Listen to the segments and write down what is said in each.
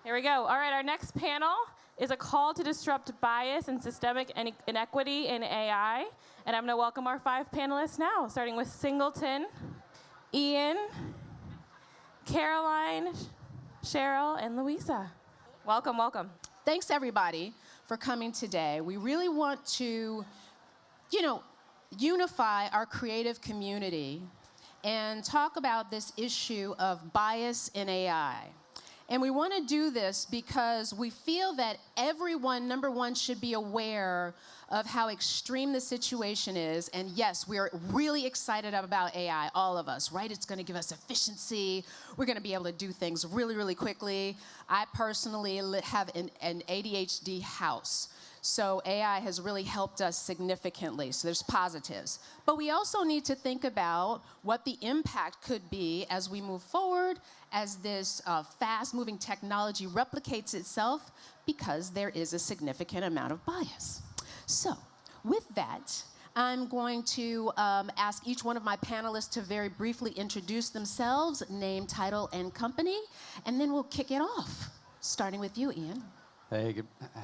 Here we go. All right, our next panel is a call to disrupt bias and systemic inequity in AI. And I'm going to welcome our 5 panelists now, starting with Singleton, Ian, Caroline, Cheryl, and Louisa. Welcome, welcome. Thanks, everybody, for coming today. We really want to, unify our creative community and talk about this issue of bias in AI. And we want to do this because we feel that everyone, number one, should be aware of how extreme the situation is. And yes, we're really excited about AI, all of us, right? It's going to give us efficiency. We're going to be able to do things really, really quickly. I personally have an ADHD house. So AI has really helped us significantly. So there's positives. But we also need to think about what the impact could be as we move forward, as this fast-moving technology replicates itself, because there is a significant amount of bias. So with that, I'm going to ask each one of my panelists to very briefly introduce themselves, name, title, and company, and then we'll kick it off, starting with you, Ian. Hey,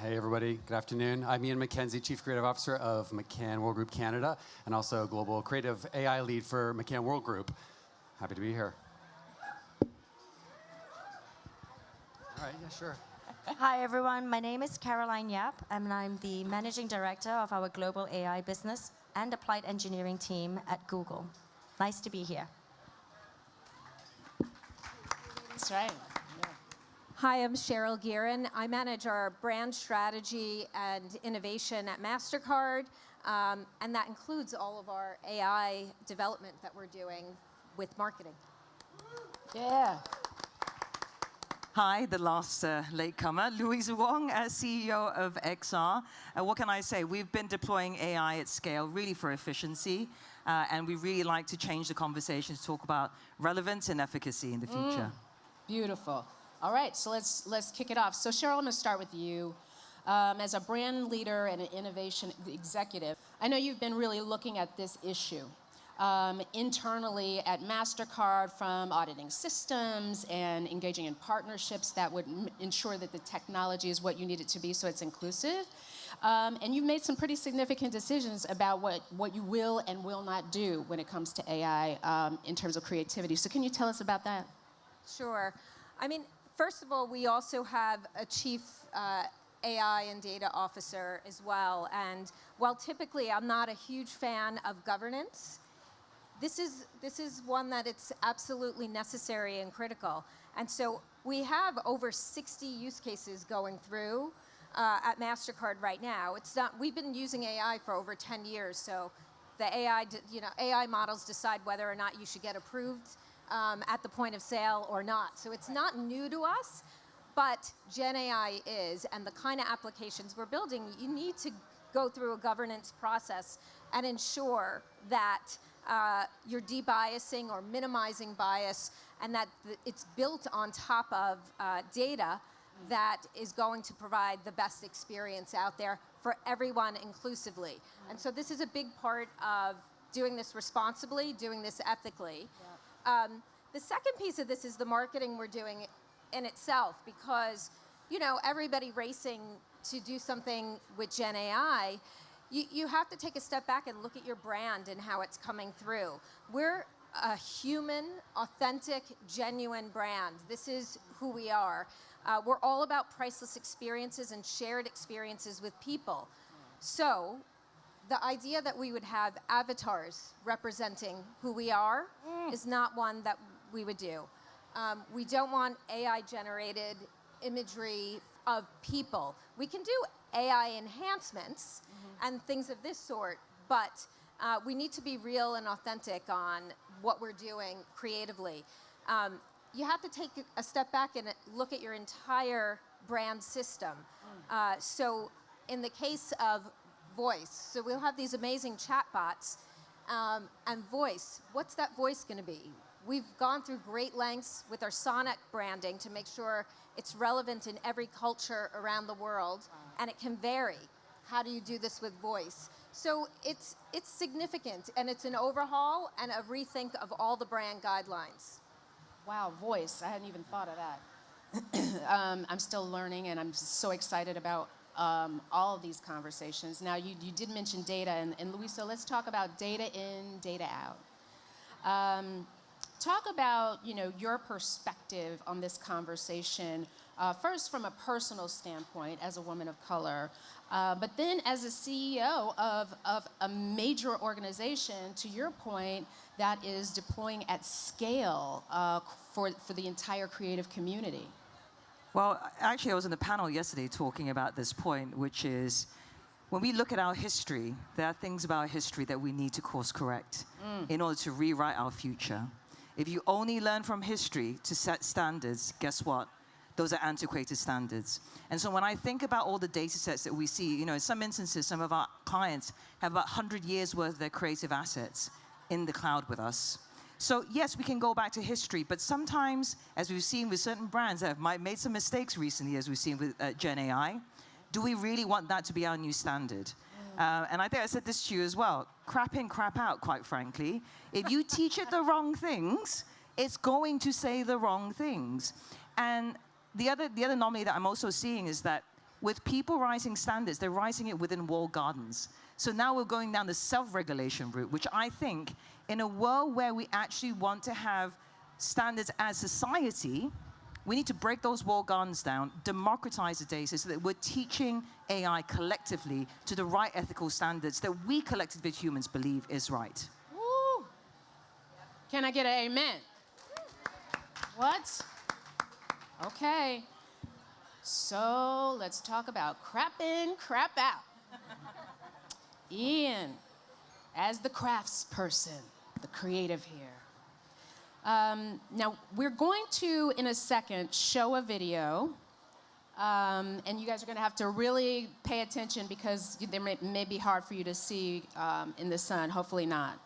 everybody. Good afternoon. I'm Ian McKenzie, Chief Creative Officer of McCann World Group Canada, and also Global Creative AI Lead for McCann World Group. Happy to be here. All right, yeah, sure. Hi, everyone. My name is Caroline Yap, and I'm the Managing Director of our Global AI Business and Applied Engineering team at Google. Nice to be here. That's right. Hi, I'm Cheryl Guerin. I manage our brand strategy and innovation at MasterCard, and that includes all of our AI development that we're doing with marketing. Yeah. Hi, the last latecomer, Louisa Wong, CEO of XR. What can I say? We've been deploying AI at scale really for efficiency, and we really like to change the conversation to talk about relevance and efficacy in the future. Beautiful. All right, so let's kick it off. So Cheryl, I'm going to start with you. As a brand leader and an innovation executive, I know you've been really looking at this issue internally at MasterCard, from auditing systems and engaging in partnerships that would ensure that the technology is what you need it to be so it's inclusive. And you've made some pretty significant decisions about what you will and will not do when it comes to AI in terms of creativity. So can you tell us about that? Sure. I mean, first of all, we also have a chief AI and data officer as well. And while typically I'm not a huge fan of governance, this is one that it's absolutely necessary and critical. And so we have over 60 use cases going through at MasterCard right now. We've been using AI for over 10 years, so the AI models decide whether or not you should get approved at the point of sale or not. So it's not new to us, but Gen AI is, and the kind of applications we're building, you need to go through a governance process and ensure that you're debiasing or minimizing bias, and that it's built on top of data that is going to provide the best experience out there for everyone inclusively. And so this is a big part of doing this responsibly, doing this ethically. The second piece of this is the marketing we're doing in itself, because everybody racing to do something with Gen AI, you have to take a step back and look at your brand and how it's coming through. We're a human, authentic, genuine brand. This is who we are. We're all about priceless experiences and shared experiences with people. So the idea that we would have avatars representing who we are is not one that we would do. We don't want AI-generated imagery of people. We can do AI enhancements and things of this sort, but we need to be real and authentic on what we're doing creatively. You have to take a step back and look at your entire brand system. So in the case of voice, so we'll have these amazing chatbots, and voice, what's that voice going to be? We've gone through great lengths with our sonic branding to make sure it's relevant in every culture around the world, and it can vary. How do you do this with voice? So it's significant, and it's an overhaul and a rethink of all the brand guidelines. Wow, voice. I hadn't even thought of that. I'm still learning, and I'm so excited about all of these conversations. Now, you did mention data, and Luisa, let's talk about data in, data out. Talk about, your perspective on this conversation, first from a personal standpoint as a woman of color, but then as a CEO of a major organization, to your point, that is deploying at scale for the entire creative community. Well, actually, I was in the panel yesterday talking about this point, which is when we look at our history, there are things about our history that we need to course correct in order to rewrite our future. If you only learn from history to set standards, guess what? Those are antiquated standards. And so when I think about all the data sets that we see, in some instances, some of our clients have about 100 years worth of their creative assets in the cloud with us. So yes, we can go back to history, but sometimes, as we've seen with certain brands that have made some mistakes recently, as we've seen with Gen AI, do we really want that to be our new standard? And I think I said this to you as well. Crap in, crap out, quite frankly. If you teach it the wrong things, it's going to say the wrong things. And the other anomaly that I'm also seeing is that with people writing standards, they're writing it within walled gardens. So now we're going down the self-regulation route, which I think, in a world where we actually want to have standards as society, we need to break those walled gardens down, democratize the data so that we're teaching AI collectively to the right ethical standards that we collectively humans believe is right. Woo! Can I get an amen? What? Okay. So let's talk about crap in, crap out. Ian, as the crafts person, the creative here. Now, we're going to, in a second, show a video. And you guys are going to have to really pay attention because they may be hard for you to see in the sun. Hopefully not.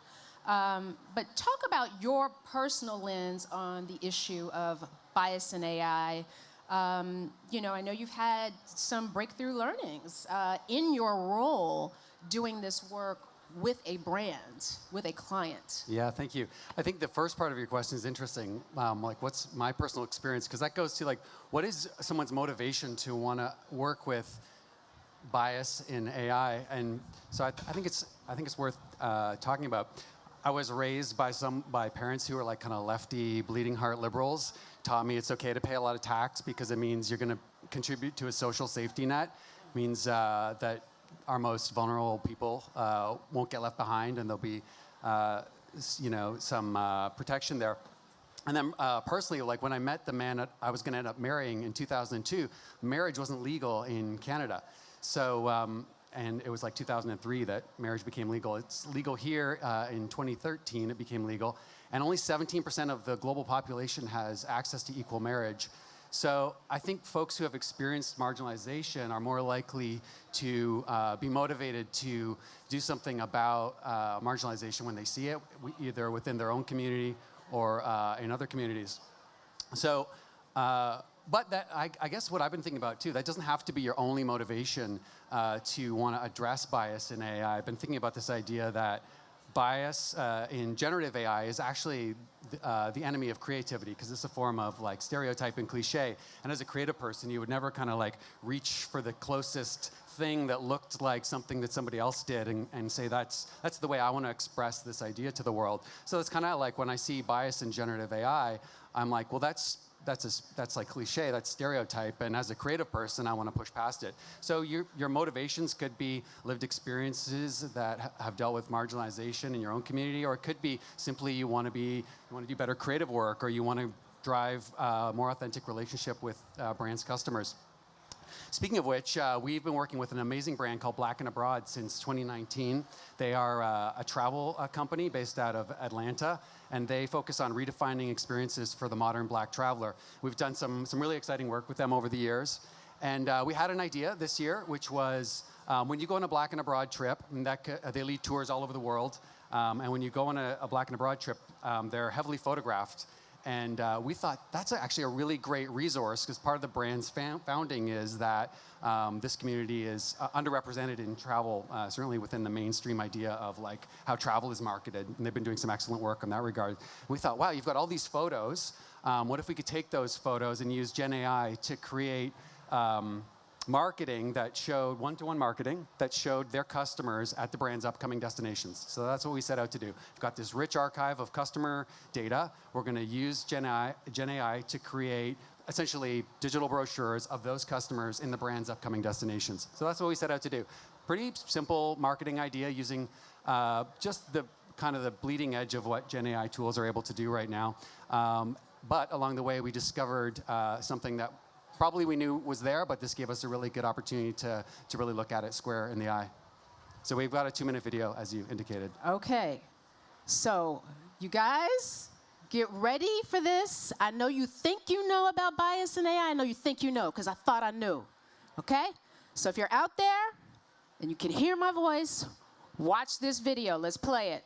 But talk about your personal lens on the issue of bias in AI. I know you've had some breakthrough learnings in your role doing this work with a brand, with a client. Yeah, thank you. I think the first part of your question is interesting. What's my personal experience? Because that goes to what is someone's motivation to want to work with bias in AI? And so I think it's worth talking about. I was raised by parents who were kind of lefty, bleeding heart liberals. Taught me it's okay to pay a lot of tax because it means you're going to contribute to a social safety net. It means that our most vulnerable people won't get left behind, and there'll be, some protection there. And then personally, when I met the man that I was going to end up marrying in 2002, marriage wasn't legal in Canada. So, and it was 2003 that marriage became legal. It's legal here in 2013. It became legal, and only 17% of the global population has access to equal marriage. So I think folks who have experienced marginalization are more likely to be motivated to do something about marginalization when they see it, either within their own community or in other communities. So, but that, I guess what I've been thinking about too, that doesn't have to be your only motivation to want to address bias in AI. I've been thinking about this idea that bias in generative AI is actually the enemy of creativity, because it's a form of stereotype and cliche. And as a creative person, you would never kind of reach for the closest thing that looked like something that somebody else did and say that's the way I want to express this idea to the world. So it's kind of when I see bias in generative AI, I'm like, well, that's cliche, that's stereotype, and as a creative person, I want to push past it. So your motivations could be lived experiences that have dealt with marginalization in your own community, or it could be simply you want to do better creative work, or you want to drive a more authentic relationship with brands' customers. Speaking of which, we've been working with an amazing brand called Black & Abroad since 2019. They are a travel company based out of Atlanta, and they focus on redefining experiences for the modern Black traveler. We've done some really exciting work with them over the years. And we had an idea this year, which was when you go on a Black & Abroad trip, and they lead tours all over the world, and when you go on a Black & Abroad trip, they're heavily photographed. And we thought that's actually a really great resource, because part of the brand's founding is that this community is underrepresented in travel, certainly within the mainstream idea of like how travel is marketed. And they've been doing some excellent work in that regard. We thought, wow, you've got all these photos. What if we could take those photos and use Gen AI to create marketing that showed, one-to-one marketing, that showed their customers at the brand's upcoming destinations. So that's what we set out to do. We've got this rich archive of customer data. We're going to use Gen AI to create essentially digital brochures of those customers in the brand's upcoming destinations. So that's what we set out to do. Pretty simple marketing idea using just the kind of the bleeding edge of what Gen AI tools are able to do right now. But along the way, we discovered something that probably we knew was there, but this gave us a really good opportunity to really look at it square in the eye. So we've got a 2-minute video, as you indicated. Okay, so you guys, get ready for this. I know you think you know about bias in AI. I know you think you know, because I thought I knew, okay? So if you're out there and you can hear my voice, watch this video. Let's play it.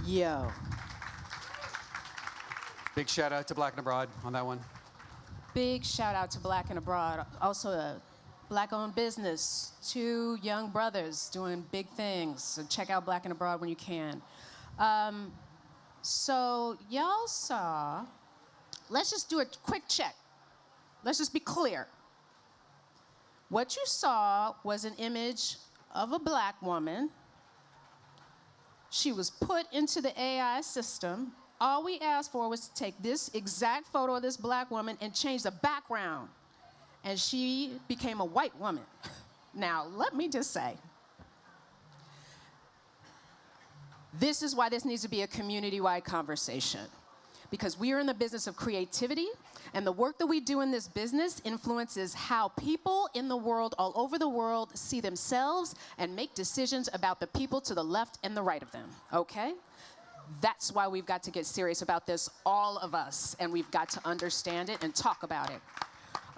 Yo. Big shout out to Black and Abroad on that one. Big shout out to Black and Abroad, also a Black-owned business, 2 young brothers doing big things. So check out Black and Abroad when you can. So y'all saw, let's just do a quick check. Let's just be clear. What you saw was an image of a Black woman. She was put into the AI system. All we asked for was to take this exact photo of this Black woman and change the background. And she became a white woman. Now, let me just say, this is why this needs to be a community-wide conversation. Because we are in the business of creativity, and the work that we do in this business influences how people in the world, all over the world, see themselves and make decisions about the people to the left and the right of them, okay? That's why we've got to get serious about this, all of us, and we've got to understand it and talk about it.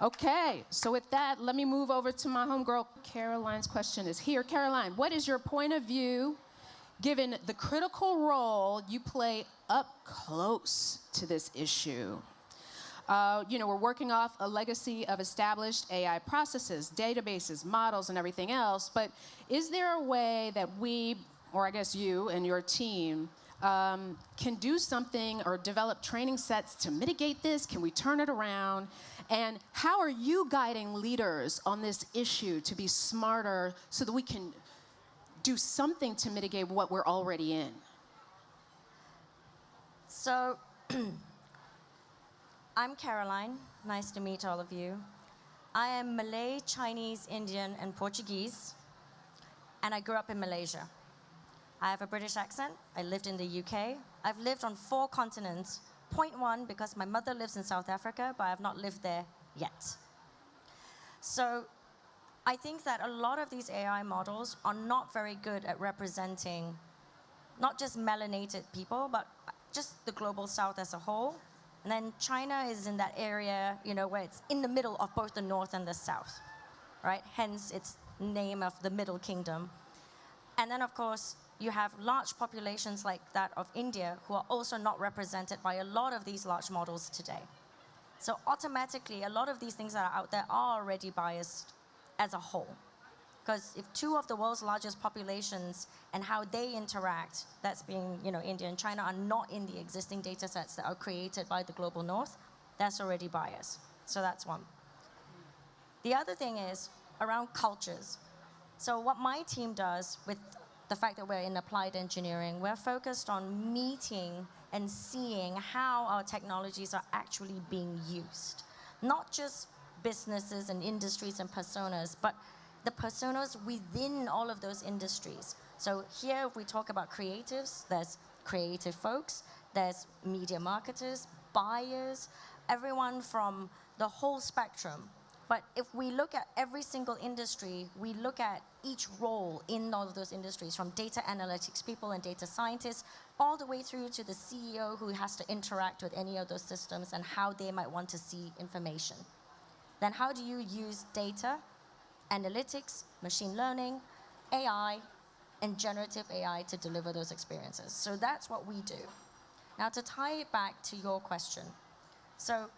Okay, so with that, let me move over to my homegirl. Caroline's question is here. Caroline, what is your point of view given the critical role you play up close to this issue? We're working off a legacy of established AI processes, databases, models, and everything else, but is there a way that we, or I guess you and your team, can do something or develop training sets to mitigate this? Can we turn it around? And how are you guiding leaders on this issue to be smarter so that we can do something to mitigate what we're already in? So, I'm Caroline. Nice to meet all of you. I am Malay, Chinese, Indian, and Portuguese, and I grew up in Malaysia. I have a British accent. I lived in the UK. I've lived on 4 continents. Point 1, because my mother lives in South Africa, but I have not lived there yet. So I think that a lot of these AI models are not very good at representing not just melanated people, but just the global South as a whole. And then China is in that area, where it's in the middle of both the North and the South, right? Hence its name of the Middle Kingdom. And then, of course, you have large populations like that of India who are also not represented by a lot of these large models today. So automatically, a lot of these things that are out there are already biased as a whole. Because if 2 of the world's largest populations and how they interact, that's being, India and China, are not in the existing data sets that are created by the global North, that's already bias. So that's one. The other thing is around cultures. So what my team does with the fact that we're in applied engineering, we're focused on meeting and seeing how our technologies are actually being used. Not just businesses and industries and personas, but the personas within all of those industries. So here we talk about creatives, there's creative folks, there's media marketers, buyers, everyone from the whole spectrum. But if we look at every single industry, we look at each role in all of those industries, from data analytics people and data scientists, all the way through to the CEO who has to interact with any of those systems and how they might want to see information. Then how do you use data, analytics, machine learning, AI, and generative AI to deliver those experiences? So that's what we do. Now to tie it back to your question. So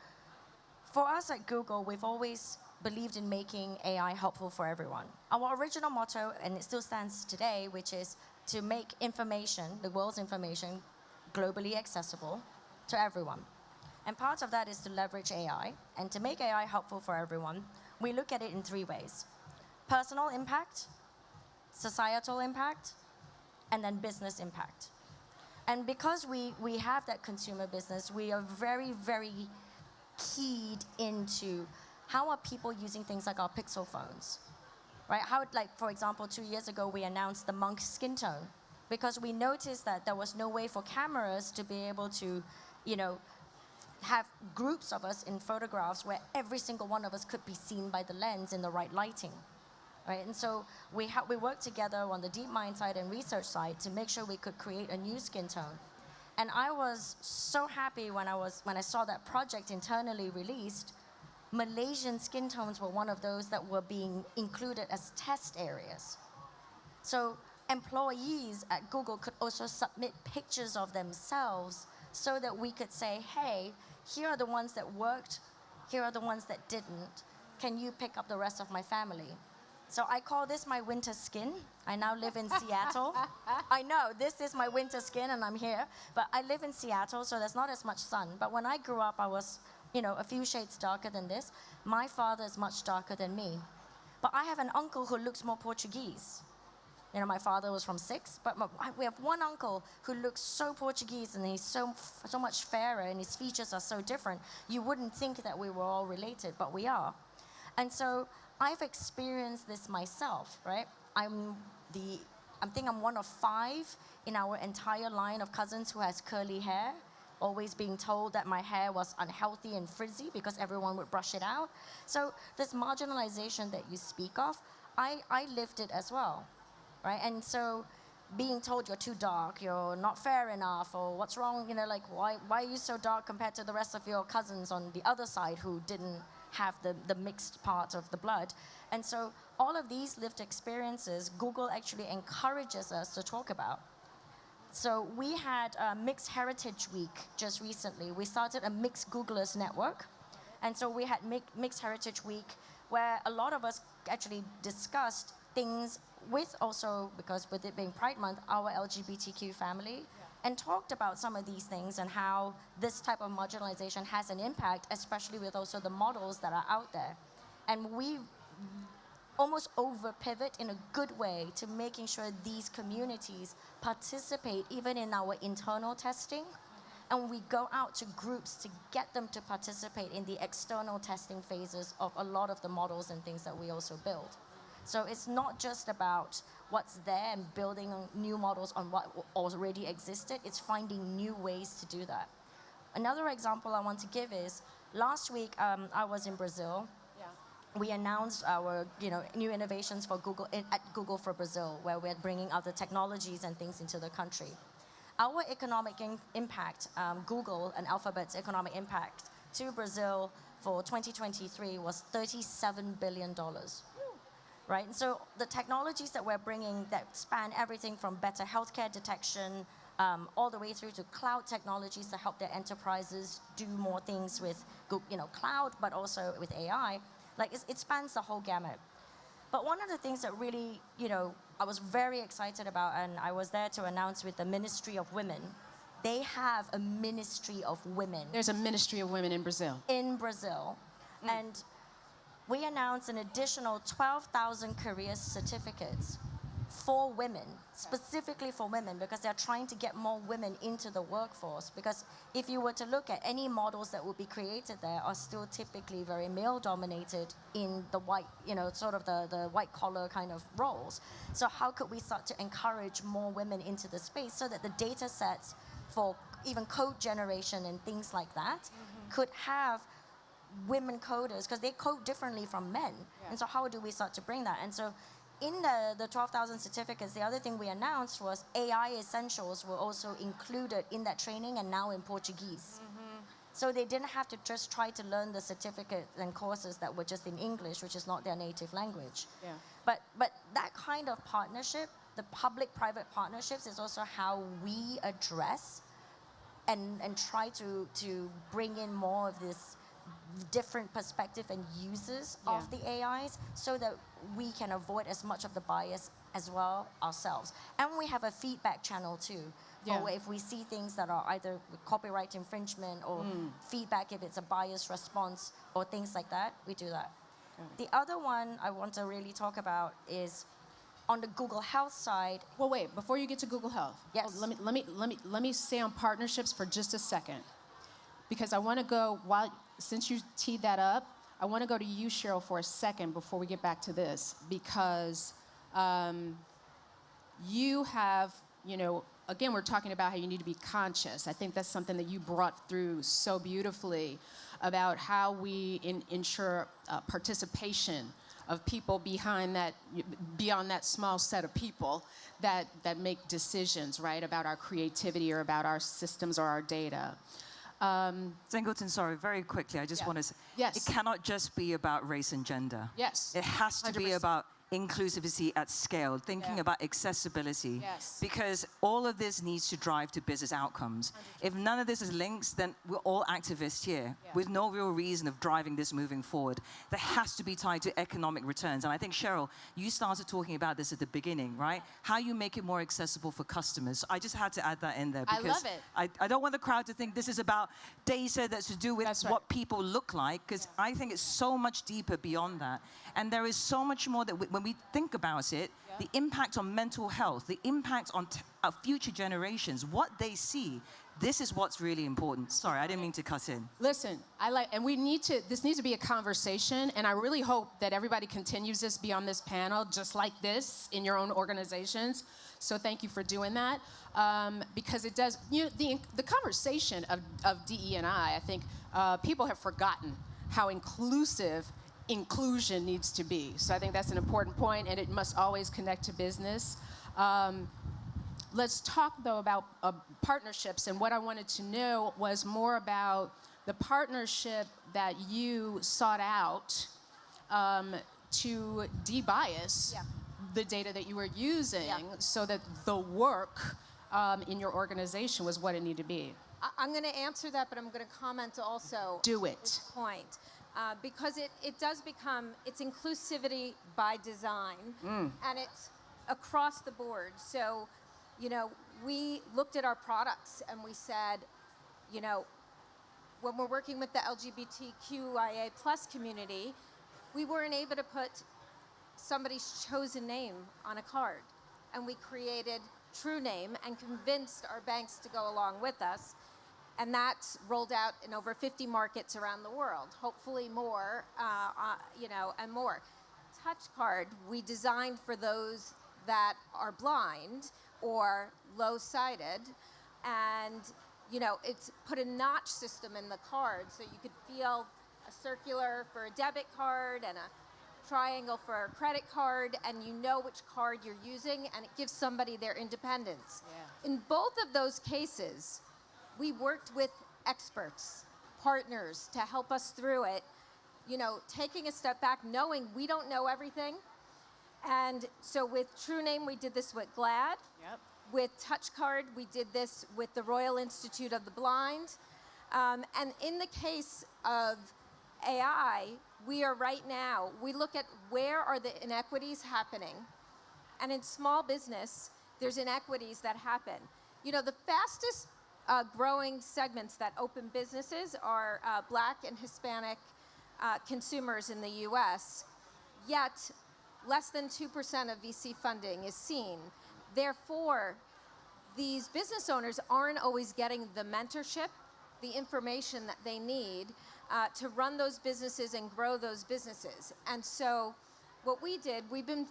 for us at Google, we've always believed in making AI helpful for everyone. Our original motto, and it still stands today, which is to make information, the world's information, globally accessible to everyone. And part of that is to leverage AI. And to make AI helpful for everyone, we look at it in 3 ways: personal impact, societal impact, and then business impact. And because we have that consumer business, we are very, very keyed into how are people using things like our Pixel phones, right? How, like, for example, 2 years ago, we announced the Monk skin tone because we noticed that there was no way for cameras to be able to, have groups of us in photographs where every single one of us could be seen by the lens in the right lighting, right? And so we worked together on the DeepMind side and research side to make sure we could create a new skin tone. And I was so happy when I saw that project internally released. Malaysian skin tones were one of those that were being included as test areas. So employees at Google could also submit pictures of themselves so that we could say, hey, here are the ones that worked, here are the ones that didn't. Can you pick up the rest of my family? So I call this my winter skin. I now live in Seattle. I know, this is my winter skin and I'm here. But I live in Seattle, so there's not as much sun. But when I grew up, I was, a few shades darker than this. My father is much darker than me. But I have an uncle who looks more Portuguese. My father was from 6, but we have one uncle who looks so Portuguese and he's so much fairer and his features are so different. You wouldn't think that we were all related, but we are. And so I've experienced this myself, right? I think I'm one of 5 in our entire line of cousins who has curly hair, always being told that my hair was unhealthy and frizzy because everyone would brush it out. So this marginalization that you speak of, I lived it as well, right? And so being told you're too dark, you're not fair enough, or what's wrong, why are you so dark compared to the rest of your cousins on the other side who didn't have the mixed part of the blood. And so all of these lived experiences, Google actually encourages us to talk about. So we had a Mixed Heritage Week just recently. We started a Mixed Googlers network. And so we had Mixed Heritage Week where a lot of us actually discussed things with also, because with it being Pride Month, our LGBTQ family and talked about some of these things and how this type of marginalization has an impact, especially with also the models that are out there. And we almost over pivot in a good way to making sure these communities participate even in our internal testing. And we go out to groups to get them to participate in the external testing phases of a lot of the models and things that we also build. So it's not just about what's there and building new models on what already existed, it's finding new ways to do that. Another example I want to give is, last week I was in Brazil. We announced our new innovations for Google at Google for Brazil, where we're bringing other technologies and things into the country. Our economic impact, Google and Alphabet's economic impact to Brazil for 2023 was $37 billion. Right? And so the technologies that we're bringing that span everything from better healthcare detection all the way through to cloud technologies to help their enterprises do more things with cloud, but also with AI. Like it spans the whole gamut. But one of the things that really, I was very excited about, and I was there to announce with the Ministry of Women, they have a Ministry of Women. There's a Ministry of Women in Brazil. In Brazil. And we announced an additional 12,000 career certificates for women, specifically for women, because they're trying to get more women into the workforce. Because if you were to look at any models that would be created there are still typically very male-dominated in the white, sort of the white-collar kind of roles. So how could we start to encourage more women into the space so that the data sets for even code generation and things like that could have women coders, because they code differently from men. And so how do we start to bring that? And so in the 12,000 certificates, the other thing we announced was AI essentials were also included in that training and now in Portuguese. So they didn't have to just try to learn the certificate and courses that were just in English, which is not their native language. But that kind of partnership, the public-private partnerships, is also how we address and try to bring in more of this different perspective and uses of the AIs so that we can avoid as much of the bias as well ourselves. And we have a feedback channel too. For if we see things that are either copyright infringement or feedback if it's a biased response or things like that, we do that. The other one I want to really talk about is on the Google Health side. Well, wait, before you get to Google Health, let me stay on partnerships for just a second. Because I want to go, since you teed that up, I want to go to you, Cheryl, for a second before we get back to this. Because you have, again, we're talking about how you need to be conscious. I think that's something that you brought through so beautifully about how we ensure participation of people beyond that small set of people that make decisions, right, about our creativity or about our systems or our data. Singleton, sorry, very quickly, I just want to say, yes. It cannot just be about race and gender. Yes. It has to 100%. be about inclusivity at scale, thinking about accessibility. Yes. Because all of this needs to drive to business outcomes. 100%. If none of this is linked, then we're all activists here with no real reason of driving this moving forward. That has to be tied to economic returns. And I think, Cheryl, you started talking about this at the beginning, right? How you make it more accessible for customers. I just had to add that in there because I love it. I don't want the crowd to think this is about data that's to do with what people look like, because I think it's so much deeper beyond that. And there is so much more that when we think about it, the impact on mental health, the impact on future generations, what they see, this is what's really important. Sorry, I didn't mean to cut in. Listen, and this needs to be a conversation, and I really hope that everybody continues this beyond this panel, just like this, in your own organizations. So thank you for doing that, because it does, the conversation of DE&I think people have forgotten how inclusion needs to be. So I think that's an important point, and it must always connect to business. Let's talk, though, about partnerships, and what I wanted to know was more about the partnership that you sought out to de-bias the data that you were using so that the work in your organization was what it needed to be. I'm going to answer that, but I'm going to comment also. Do it. This point. Because it does become, it's inclusivity by design, and it's across the board. So you know, we looked at our products and we said, you know, when we're working with the LGBTQIA plus community, we weren't able to put somebody's chosen name on a card. And we created True Name and convinced our banks to go along with us. And that's rolled out in over 50 markets around the world, hopefully more, you know, and more. Touch Card, we designed for those that are blind or low-sighted, and you know, it's put a notch system in the card so you could feel a circular for a debit card and a triangle for a credit card, and you know which card you're using, and it gives somebody their independence. Yeah. In both of those cases, we worked with experts, partners to help us through it, you know, taking a step back, knowing we don't know everything. And so with True Name, we did this with GLAD. Yep. With Touch Card, we did this with the Royal Institute of the Blind. And in the case of AI, we are right now, we look at where are the inequities happening. And in small business, there's inequities that happen. You know, the fastest growing segments that open businesses are Black and Hispanic consumers in the US, yet less than 2% of VC funding is seen. Therefore, these business owners aren't always getting the mentorship, the information that they need to run those businesses and grow those businesses. And so what we did, we've been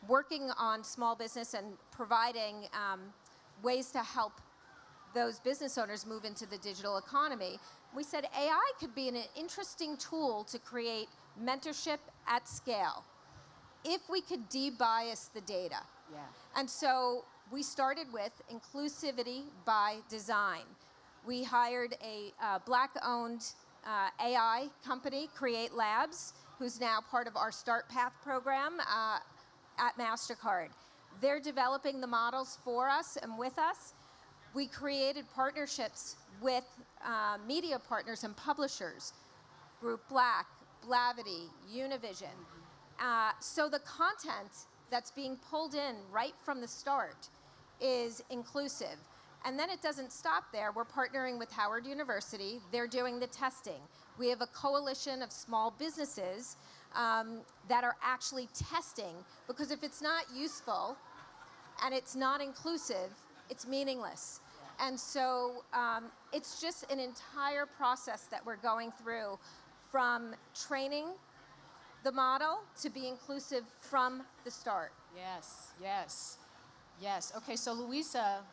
working on small business and providing ways to help those business owners move into the digital economy. We said AI could be an interesting tool to create mentorship at scale if we could de-bias the data. Yeah. And so we started with inclusivity by design. We hired a Black-owned AI company, Create Labs, who's now part of our Start Path program at MasterCard. They're developing the models for us and with us. We created partnerships with media partners and publishers, Group Black, Blavity, Univision. So the content that's being pulled in right from the start is inclusive. And then it doesn't stop there. We're partnering with Howard University. They're doing the testing. We have a coalition of small businesses that are actually testing, because if it's not useful and it's not inclusive, it's meaningless. And so it's just an entire process that we're going through, from training the model to be inclusive from the start. Yes, yes, yes. Okay, so Louisa,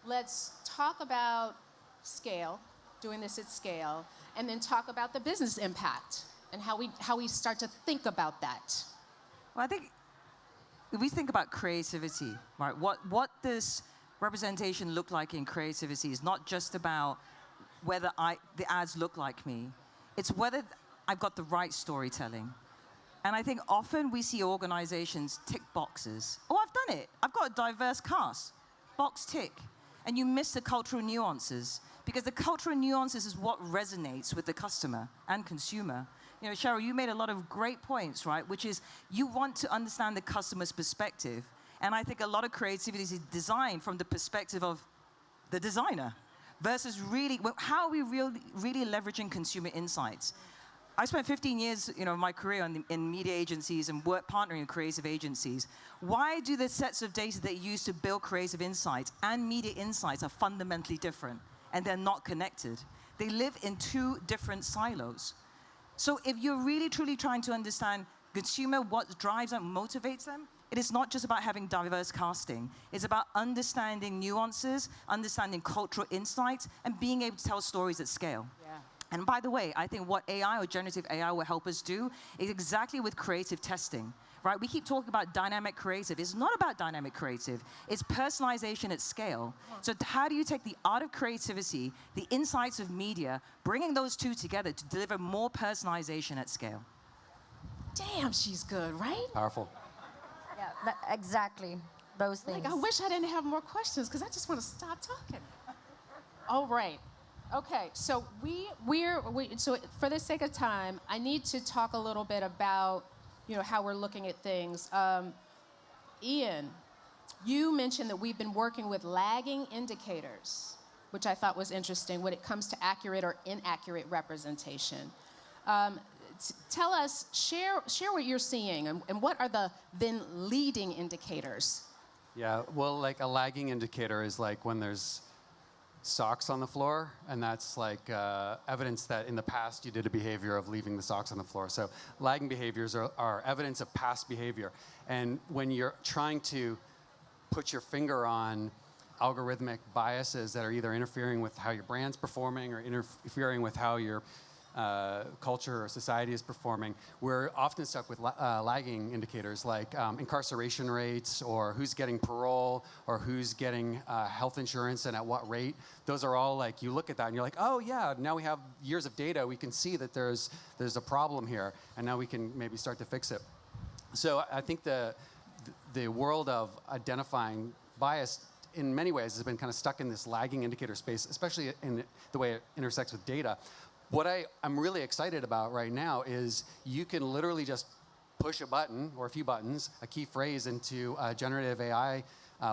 let's talk about scale, doing this at scale, and then talk about the business impact and how we start to think about that. Well, I think if we think about creativity, right? What does representation look like in creativity is not just about whether the ads look like me. It's whether I've got the right storytelling. And I think often we see organizations tick boxes. Oh, I've done it. I've got a diverse cast. Box tick. And you miss the cultural nuances, because the cultural nuances is what resonates with the customer and consumer. You know, Cheryl, you made a lot of great points, right? Which is you want to understand the customer's perspective. And I think a lot of creativity is designed from the perspective of the designer versus really, how are we really leveraging consumer insights? I spent 15 years, you know, of my career in media agencies and partnering with creative agencies. Why do the sets of data that you use to build creative insights and media insights are fundamentally different, and they're not connected? They live in two different silos. So if you're really truly trying to understand consumer, what drives and motivates them, it is not just about having diverse casting. It's about understanding nuances, understanding cultural insights, and being able to tell stories at scale. Yeah. And by the way, I think what AI or generative AI will help us do is exactly with creative testing, right? We keep talking about dynamic creative. It's not about dynamic creative. It's personalization at scale. So how do you take the art of creativity, the insights of media, bringing those two together to deliver more personalization at scale? Damn, she's good, right? Powerful. Yeah, exactly. Those things. Like, I wish I didn't have more questions, because I just want to stop talking. All right. Okay, so so for the sake of time, I need to talk a little bit about, you know, how we're looking at things. Ian, You mentioned that we've been working with lagging indicators, which I thought was interesting when it comes to accurate or inaccurate representation. Tell us, share what you're seeing, and what are the then leading indicators? Yeah, well, like a lagging indicator is like when there's socks on the floor, and that's like evidence that in the past you did a behavior of leaving the socks on the floor. So lagging behaviors are evidence of past behavior. And when you're trying to put your finger on algorithmic biases that are either interfering with how your brand's performing or interfering with how your culture or society is performing, we're often stuck with lagging indicators like incarceration rates, or who's getting parole, or who's getting health insurance and at what rate. Those are all like, you look at that and you're like, oh yeah, now we have years of data. We can see that there's a problem here, and now we can maybe start to fix it. So I think the world of identifying bias in many ways has been kind of stuck in this lagging indicator space, especially in the way it intersects with data. What I'm really excited about right now is you can literally just push a button or a few buttons, a key phrase into a generative AI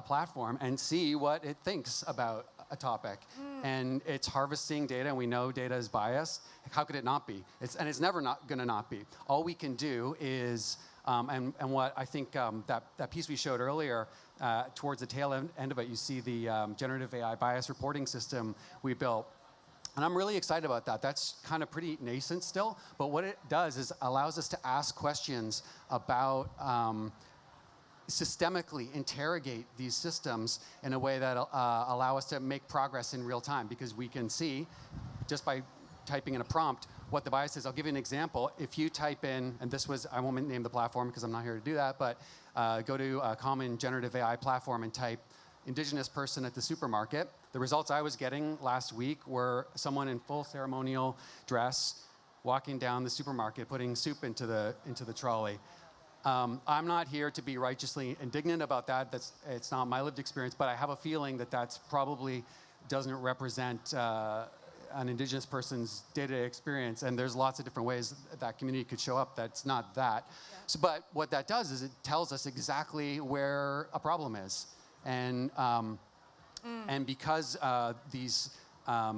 platform, and see what it thinks about a topic. And it's harvesting data, and we know data is biased. How could it not be? It's never not going to not be. All we can do is, and what I think that piece we showed earlier, towards the tail end of it, you see the generative AI bias reporting system we built. And I'm really excited about that. That's kind of pretty nascent still, but what it does is allows us to ask questions about systemically interrogate these systems in a way that allow us to make progress in real time, because we can see just by typing in a prompt what the bias is. I'll give you an example. If you type in, and this was, I won't name the platform because I'm not here to do that, but go to a common generative AI platform and type Indigenous person at the supermarket. The results I was getting last week were someone in full ceremonial dress walking down the supermarket, putting soup into the trolley. I'm not here to be righteously indignant about that. It's not my lived experience, but I have a feeling that that's probably doesn't represent an Indigenous person's day-to-day experience, and there's lots of different ways that community could show up that's not that. Yeah. So, but what that does is it tells us exactly where a problem is. And because these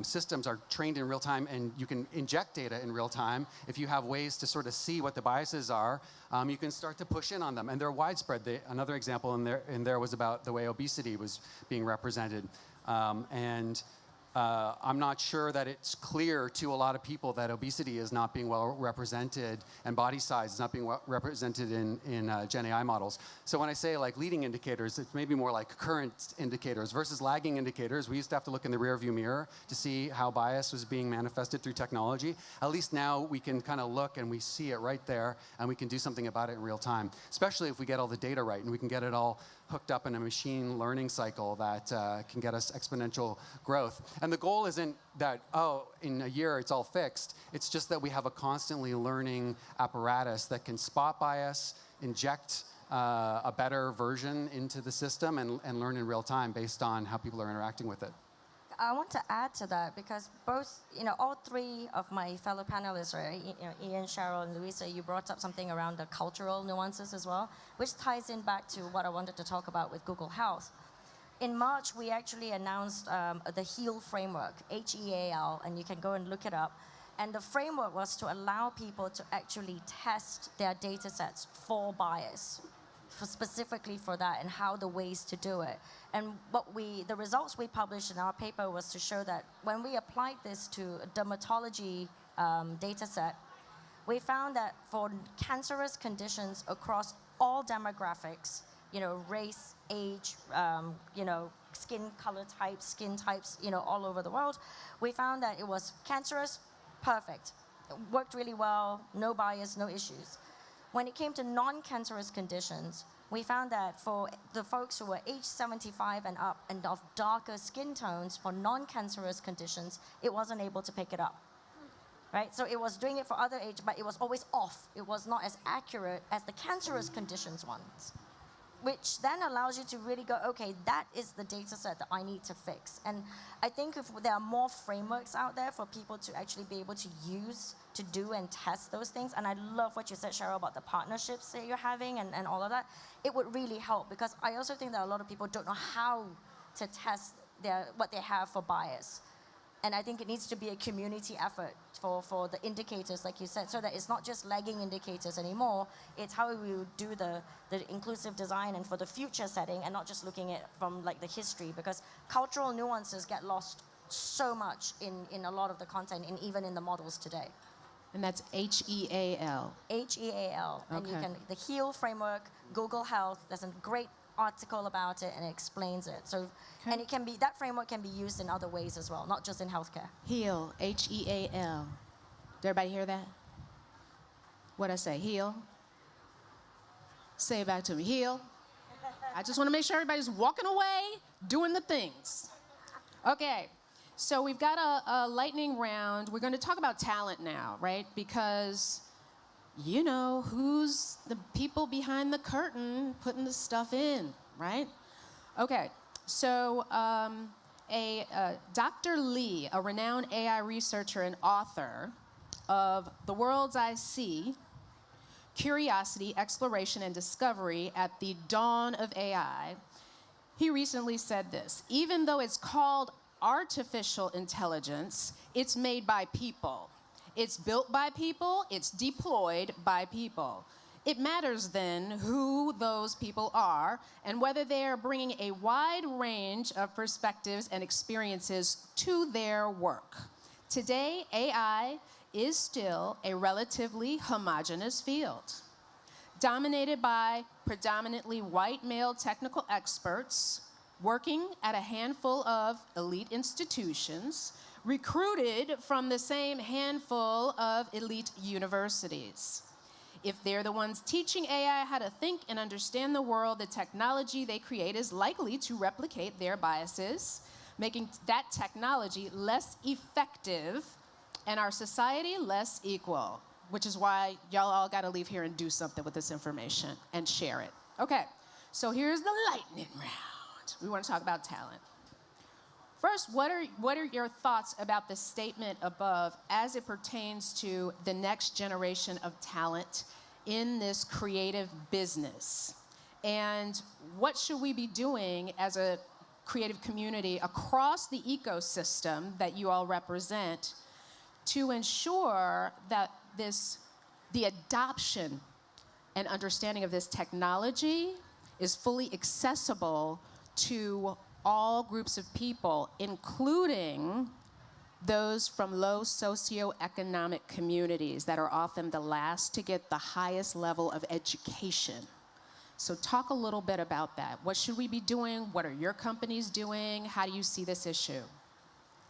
systems are trained in real time, and you can inject data in real time, if you have ways to sort of see what the biases are, you can start to push in on them. And they're widespread. Another example in there was about the way obesity was being represented. I'm not sure that it's clear to a lot of people that obesity is not being well represented, and body size is not being well represented in Gen AI models. So when I say like leading indicators, it's maybe more like current indicators versus lagging indicators. We used to have to look in the rearview mirror to see how bias was being manifested through technology. At least now we can kind of look and we see it right there, and we can do something about it in real time, especially if we get all the data right and we can get it all hooked up in a machine learning cycle that can get us exponential growth. And the goal isn't that, oh, in a year it's all fixed. It's just that we have a constantly learning apparatus that can spot bias, inject a better version into the system, and learn in real time based on how people are interacting with it. I want to add to that because both, all three of my fellow panelists, right, Ian, Cheryl, and Louisa, you brought up something around the cultural nuances as well, which ties in back to what I wanted to talk about with Google Health. In March, we actually announced the HEAL framework, H-E-A-L, and you can go and look it up. And the framework was to allow people to actually test their data sets for bias, specifically for that, and how the ways to do it. And the results we published in our paper was to show that when we applied this to a dermatology data set, we found that for cancerous conditions across all demographics, race, age, skin color types, skin types, all over the world, we found that it was cancerous, perfect. It worked really well, no bias, no issues. When it came to non-cancerous conditions, we found that for the folks who were age 75 and up and of darker skin tones for non-cancerous conditions, it wasn't able to pick it up. Right? So it was doing it for other age, but it was always off. It was not as accurate as the cancerous conditions ones. which then allows you to really go, okay, that is the data set that I need to fix. And I think if there are more frameworks out there for people to actually be able to use, to do and test those things, and I love what you said, Cheryl, about the partnerships that you're having and all of that, it would really help, because I also think that a lot of people don't know how to test what they have for bias. And I think it needs to be a community effort for the indicators, like you said, so that it's not just lagging indicators anymore. It's how we would do the inclusive design and for the future setting, and not just looking at from like the history, because cultural nuances get lost so much in a lot of the content, and even in the models today. And that's HEAL. HEAL. And you Okay. can, the HEAL framework, Google Health, there's a great article about it and it explains it. So, Okay. and it can be, that framework can be used in other ways as well, not just in healthcare. HEAL, HEAL. Did everybody hear that? What'd I say? HEAL? Say it back to me. HEAL. I just want to make sure everybody's walking away, doing the things. Okay, so we've got a lightning round. We're going to talk about talent now, right? Because you know who's the people behind the curtain putting the stuff in, right? Okay, so Dr. Lee, a renowned AI researcher and author of The Worlds I See, Curiosity, Exploration, and Discovery at the Dawn of AI, he recently said this: even though it's called artificial intelligence, it's made by people. It's built by people, it's deployed by people. It matters then who those people are and whether they are bringing a wide range of perspectives and experiences to their work. Today, AI is still a relatively homogeneous field, dominated by predominantly white male technical experts working at a handful of elite institutions, recruited from the same handful of elite universities. If they're the ones teaching AI how to think and understand the world, the technology they create is likely to replicate their biases, making that technology less effective and our society less equal, which is why y'all all gotta leave here and do something with this information and share it. Okay, so here's the lightning round. We wanna talk about talent. First, what are your thoughts about the statement above as it pertains to the next generation of talent in this creative business? And what should we be doing as a creative community across the ecosystem that you all represent to ensure that the adoption and understanding of this technology is fully accessible to all groups of people, including those from low socioeconomic communities that are often the last to get the highest level of education? So talk a little bit about that. What should we be doing? What are your companies doing? How do you see this issue?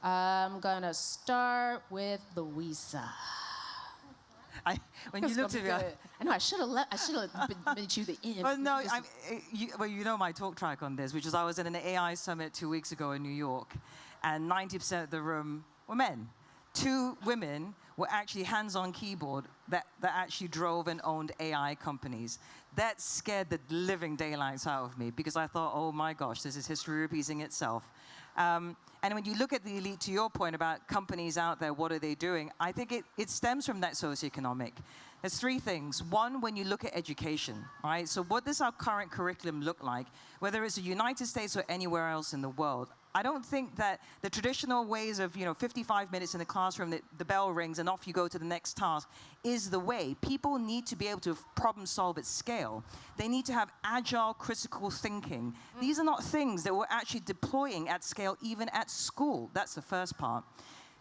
I'm gonna start with Louisa. When you looked at me, I know I should have made you the end. well, no, you know my talk track on this, which is I was at an AI summit 2 weeks ago in New York, and 90% of the room were men. 2 women were actually hands-on keyboard that actually drove and owned AI companies. That scared the living daylights out of me, because I thought, oh my gosh, this is history repeating itself. And when you look at the elite, to your point about companies out there, what are they doing? I think it stems from that socioeconomic. There's 3 things. One, when you look at education, right? So what does our current curriculum look like? Whether it's the United States or anywhere else in the world, I don't think that the traditional ways of, 55 minutes in the classroom, the bell rings and off you go to the next task is the way. People need to be able to problem solve at scale. They need to have agile, critical thinking. These are not things that we're actually deploying at scale, even at school. That's the first part.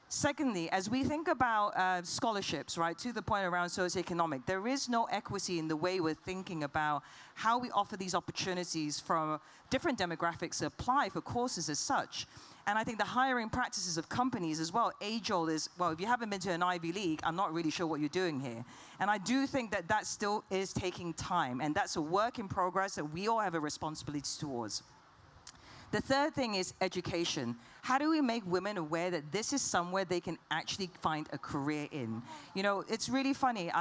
Secondly, as we think about scholarships, right, to the point around socioeconomic, there is no equity in the way we're thinking about how we offer these opportunities from different demographics to apply for courses as such. And I think the hiring practices of companies as well, age-old is, well, if you haven't been to an Ivy League, I'm not really sure what you're doing here. And I do think that that still is taking time, and that's a work in progress that we all have a responsibility towards. The third thing is education. How do we make women aware that this is somewhere they can actually find a career in? You know, it's really funny.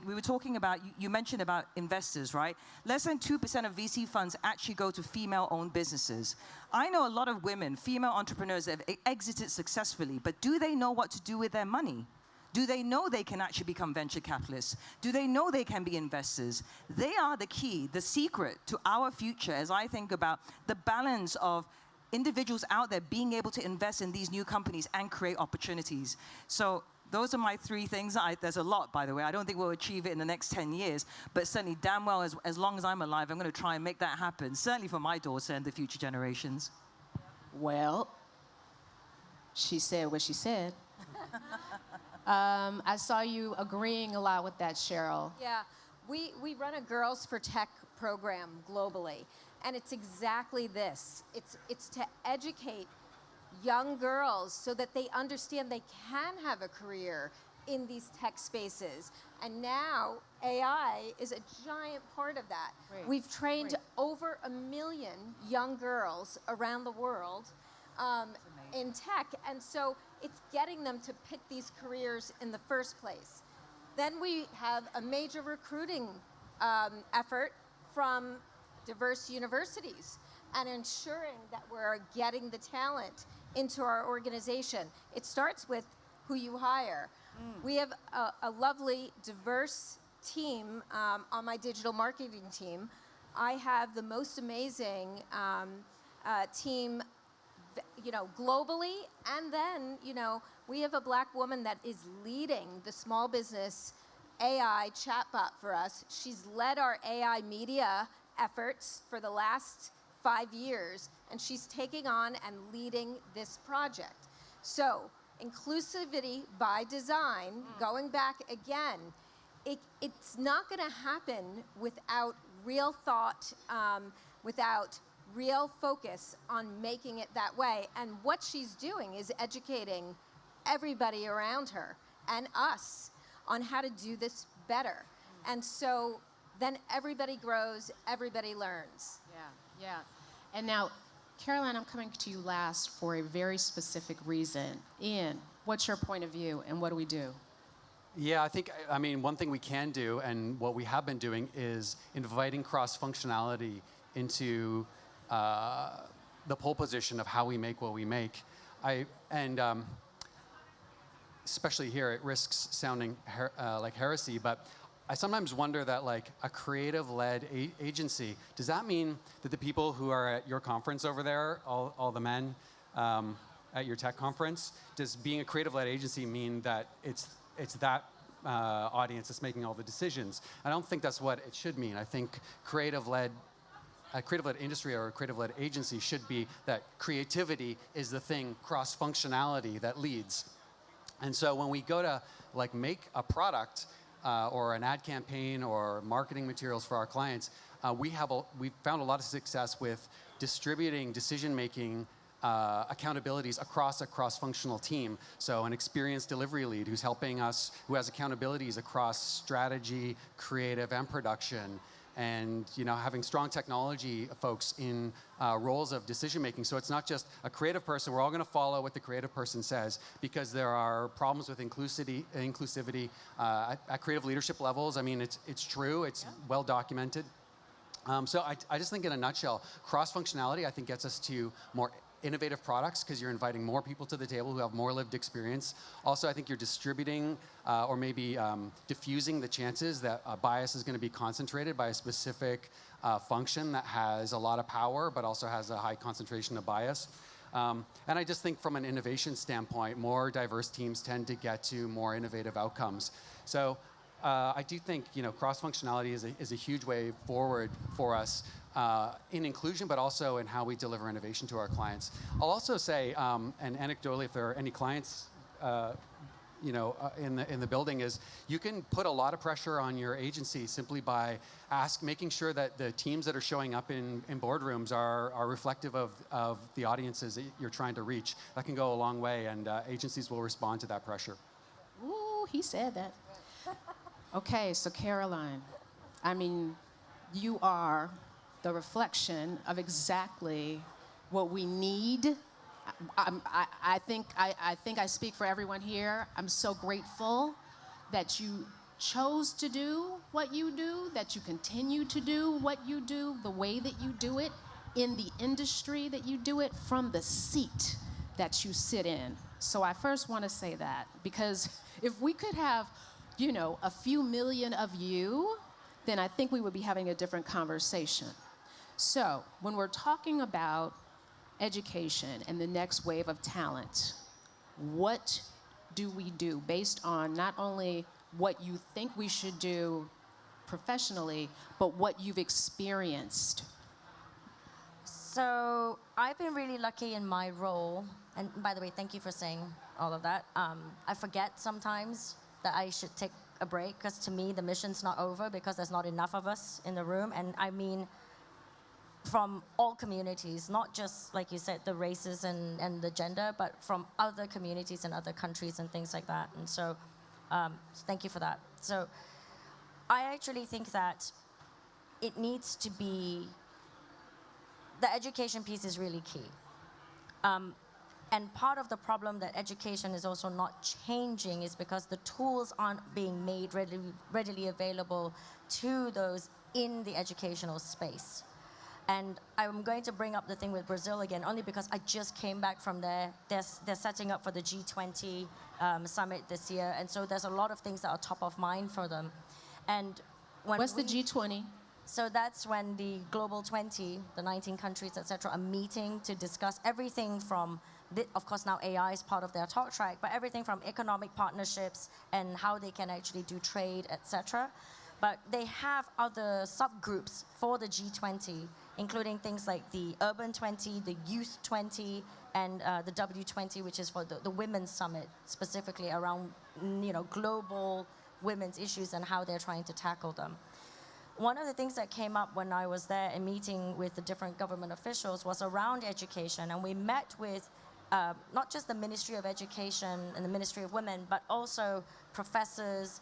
We were talking about, you mentioned about investors, right? Less than 2% of VC funds actually go to female-owned businesses. I know a lot of women, female entrepreneurs that have exited successfully, but do they know what to do with their money? Do they know they can actually become venture capitalists? Do they know they can be investors? They are the key, the secret to our future as I think about the balance of individuals out there being able to invest in these new companies and create opportunities. So those are my three things. There's a lot, by the way. I don't think we'll achieve it in the next 10 years, but certainly damn well, as long as I'm alive, I'm going to try and make that happen, certainly for my daughter and the future generations. Well, she said what she said. I saw you agreeing a lot with that, Cheryl. Yeah, we run a Girls for Tech program globally, and it's exactly this. It's to educate young girls so that they understand they can have a career in these tech spaces. And now AI is a giant part of that. Great. We've trained over 1 million young girls around the world in tech, and so it's getting them to pick these careers in the first place. Then we have a major recruiting effort from diverse universities and ensuring that we're getting the talent into our organization. It starts with who you hire. We have a lovely, diverse team on my digital marketing team. I have the most amazing team, you know, globally, and then, you know, we have a Black woman that is leading the small business AI chatbot for us. She's led our AI media efforts for the last 5 years, and she's taking on and leading this project. So, inclusivity by design, going back again, it's not going to happen without real thought, without real focus on making it that way. And what she's doing is educating everybody around her and us on how to do this better. And so then everybody grows, everybody learns. Yeah. And now, Caroline, I'm coming to you last for a very specific reason. Ian, what's your point of view and what do we do? Yeah, I mean, one thing we can do, and what we have been doing, is inviting cross-functionality into the pole position of how we make what we make. Especially here, it risks sounding like heresy, but I sometimes wonder that, like, a creative-led agency, does that mean that the people who are at your conference over there, all the men at your tech conference, does being a creative-led agency mean that it's that audience that's making all the decisions? I don't think that's what it should mean. I think a creative-led industry or a creative-led agency should be that creativity is the thing, cross-functionality that leads. And so when we go to, like, make a product or an ad campaign or marketing materials for our clients, we've found a lot of success with distributing decision-making accountabilities across a cross-functional team. So an experienced delivery lead who's helping us, who has accountabilities across strategy, creative, and production. And, you know, having strong technology folks in roles of decision making. So it's not just a creative person. We're all going to follow what the creative person says, because there are problems with inclusivity at creative leadership levels. I mean, it's true. It's well documented. So I just think, in a nutshell, cross-functionality, I think, gets us to more innovative products, because you're inviting more people to the table who have more lived experience. Also, I think you're distributing or maybe diffusing the chances that a bias is going to be concentrated by a specific function that has a lot of power but also has a high concentration of bias. And I just think, from an innovation standpoint, more diverse teams tend to get to more innovative outcomes. So I do think, you know, cross-functionality is a huge way forward for us in inclusion, but also in how we deliver innovation to our clients. I'll also say, and anecdotally, if there are any clients, you know, in the building, is you can put a lot of pressure on your agency simply by making sure that the teams that are showing up in boardrooms are reflective of the audiences that you're trying to reach. That can go a long way, and agencies will respond to that pressure. Ooh, he said that. Okay, so Caroline, I mean, you are the reflection of exactly what we need. I think I speak for everyone here. I'm so grateful that you chose to do what you do, that you continue to do what you do, the way that you do it, in the industry that you do it, from the seat that you sit in. So I first want to say that, because if we could have, you know, a few million of you, then I think we would be having a different conversation. So when we're talking about education and the next wave of talent, what do we do based on not only what you think we should do professionally, but what you've experienced? So I've been really lucky in my role, and by the way, thank you for saying all of that. I forget sometimes that I should take a break, because to me the mission's not over, because there's not enough of us in the room, and I mean from all communities, not just, like you said, the races and the gender, but from other communities and other countries and things like that. And so thank you for that. So I actually think that it needs to be, the education piece is really key. And part of the problem that education is also not changing is because the tools aren't being made readily available to those in the educational space. And I'm going to bring up the thing with Brazil again, only because I just came back from there. They're setting up for the G20 summit this year, and so there's a lot of things that are top of mind for them. And when What's the G20? So that's when the global 20, the 19 countries, et cetera, are meeting to discuss everything from, of course now AI is part of their talk track, but everything from economic partnerships and how they can actually do trade, et cetera. But they have other subgroups for the G20, including things like the Urban 20, the Youth 20, and the W20, which is for the Women's Summit, specifically around, you know, global women's issues and how they're trying to tackle them. One of the things that came up when I was there in meeting with the different government officials was around education, and we met with not just the Ministry of Education and the Ministry of Women, but also professors,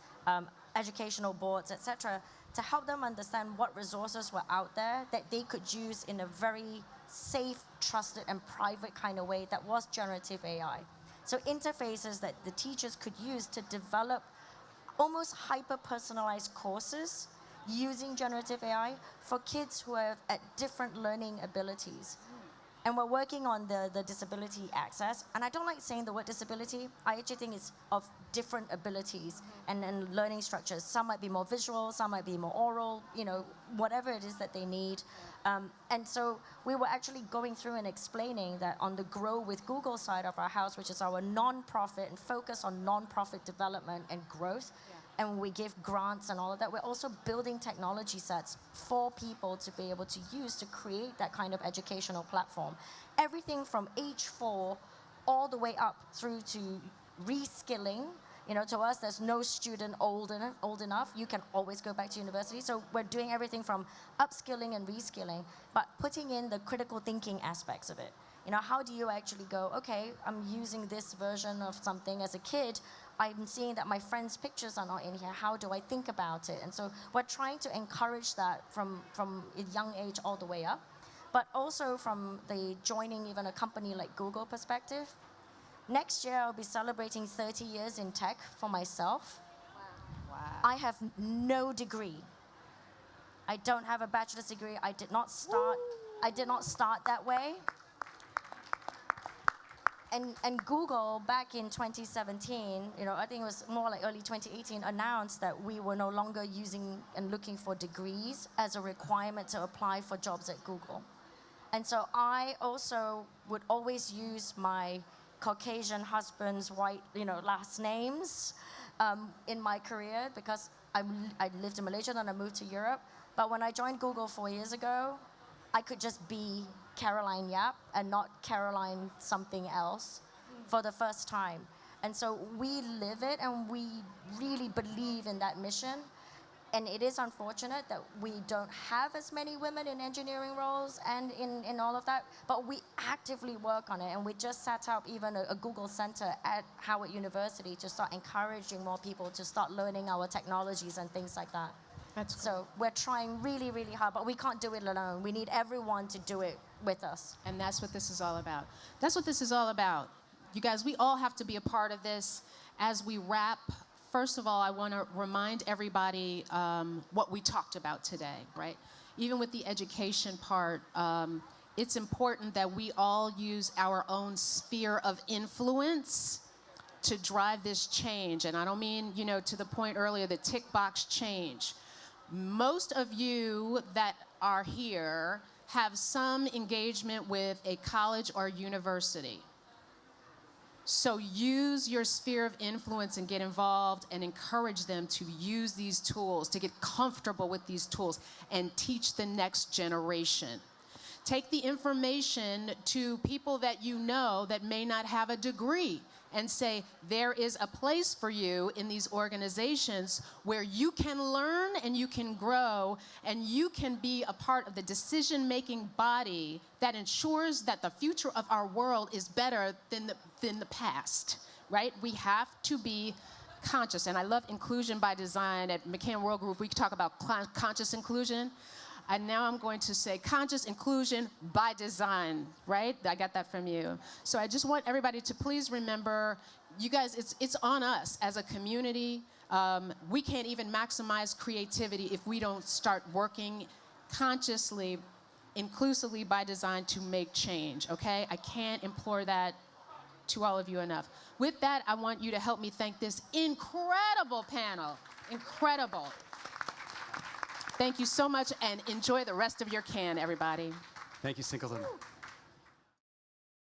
educational boards, etc., to help them understand what resources were out there that they could use in a very safe, trusted, and private kind of way that was generative AI. So interfaces that the teachers could use to develop almost hyper-personalized courses using generative AI for kids who are at different learning abilities. And we're working on the disability access. And I don't like saying the word disability. I actually think it's of different abilities and learning structures. Some might be more visual, some might be more oral, you know, whatever it is that they need. And so we were actually going through and explaining that on the Grow with Google side of our house, which is our non-profit and focus on non-profit development and growth, and we give grants and all of that, we're also building technology sets for people to be able to use to create that kind of educational platform. Everything from age 4 all the way up through to reskilling. You know, to us, there's no student old enough. You can always go back to university. So we're doing everything from upskilling and reskilling, but putting in the critical thinking aspects of it. You know, how do you actually go, okay, I'm using this version of something as a kid, I'm seeing that my friends' pictures are not in here. How do I think about it? And so we're trying to encourage that from a young age all the way up, but also from the joining even a company like Google perspective. Next year, I'll be celebrating 30 years in tech for myself. Wow. I have no degree. I don't have a bachelor's degree. I did not start that way. And Google, back in 2017, you know, I think it was more like early 2018, announced that we were no longer using and looking for degrees as a requirement to apply for jobs at Google. And so I also would always use my Caucasian husband's white, you know, last names in my career, because I lived in Malaysia, then I moved to Europe. But when I joined Google 4 years ago, I could just be Caroline Yap and not Caroline something else for the first time. And so we live it, and we really believe in that mission. And it is unfortunate that we don't have as many women in engineering roles and in all of that, but we actively work on it. And we just set up even a Google Center at Howard University to start encouraging more people to start learning our technologies and things like that. That's cool. So we're trying really, really hard, but we can't do it alone. We need everyone to do it with us. And that's what this is all about. That's what this is all about. You guys, we all have to be a part of this. As we wrap, first of all, I want to remind everybody what we talked about today, right? Even with the education part, it's important that we all use our own sphere of influence to drive this change. And I don't mean, to the point earlier, the tick box change. Most of you that are here have some engagement with a college or university. So use your sphere of influence and get involved and encourage them to use these tools, to get comfortable with these tools and teach the next generation. Take the information to people that you know that may not have a degree and say, there is a place for you in these organizations where you can learn and you can grow and you can be a part of the decision-making body that ensures that the future of our world is better than the past, right? We have to be conscious. And I love inclusion by design. At McCann World Group, we talk about conscious inclusion. And now I'm going to say conscious inclusion by design, right? I got that from you. So I just want everybody to please remember, you guys, it's on us as a community. We can't even maximize creativity if we don't start working consciously, inclusively by design to make change, okay? I can't implore that to all of you enough. With that, I want you to help me thank this incredible panel. Incredible. Thank you so much, and enjoy the rest of your can, everybody. Thank you, Singleton.